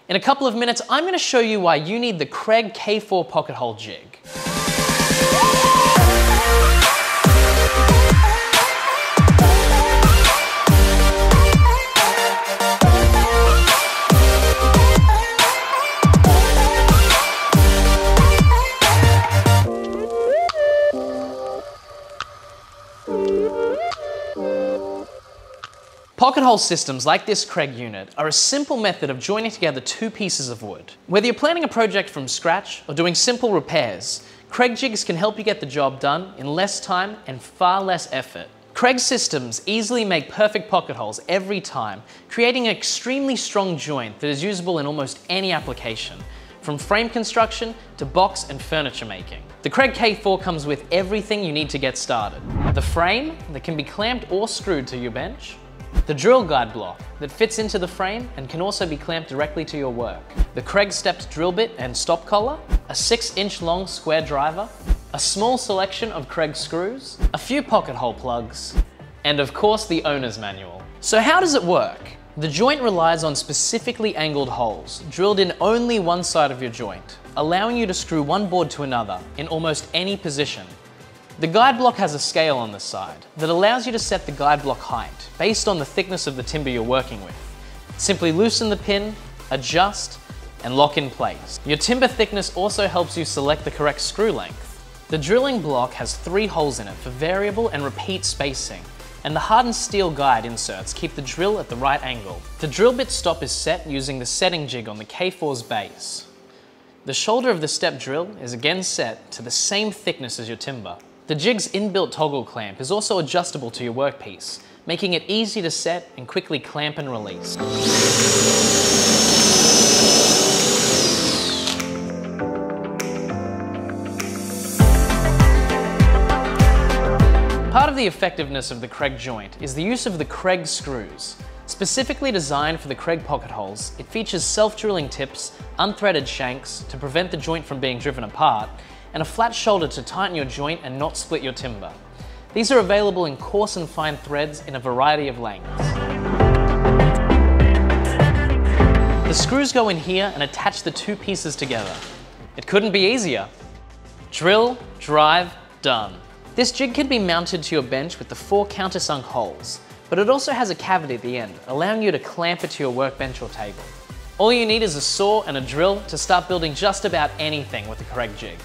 In a couple of minutes, I'm going to show you why you need the Kreg K4 pocket hole jig. Pocket hole systems like this Kreg unit are a simple method of joining together two pieces of wood. Whether you're planning a project from scratch or doing simple repairs, Kreg Jigs can help you get the job done in less time and far less effort. Kreg systems easily make perfect pocket holes every time, creating an extremely strong joint that is usable in almost any application, from frame construction to box and furniture making. The Kreg K4 comes with everything you need to get started. The frame that can be clamped or screwed to your bench, the drill guide block that fits into the frame and can also be clamped directly to your work, the Kreg stepped drill bit and stop collar, a 6-inch long square driver, a small selection of Kreg screws, a few pocket hole plugs, and of course the owner's manual. So how does it work? The joint relies on specifically angled holes, drilled in only one side of your joint, allowing you to screw one board to another in almost any position. The guide block has a scale on the side that allows you to set the guide block height based on the thickness of the timber you're working with. Simply loosen the pin, adjust, and lock in place. Your timber thickness also helps you select the correct screw length. The drilling block has 3 holes in it for variable and repeat spacing, and the hardened steel guide inserts keep the drill at the right angle. The drill bit stop is set using the setting jig on the K4's base. The shoulder of the step drill is again set to the same thickness as your timber. The jig's inbuilt toggle clamp is also adjustable to your workpiece, making it easy to set and quickly clamp and release. Part of the effectiveness of the Kreg joint is the use of the Kreg screws. Specifically designed for the Kreg pocket holes, it features self-drilling tips, unthreaded shanks to prevent the joint from being driven apart, and a flat shoulder to tighten your joint and not split your timber. These are available in coarse and fine threads in a variety of lengths. The screws go in here and attach the two pieces together. It couldn't be easier. Drill, drive, done. This jig can be mounted to your bench with the 4 countersunk holes, but it also has a cavity at the end, allowing you to clamp it to your workbench or table. All you need is a saw and a drill to start building just about anything with the Kreg jig.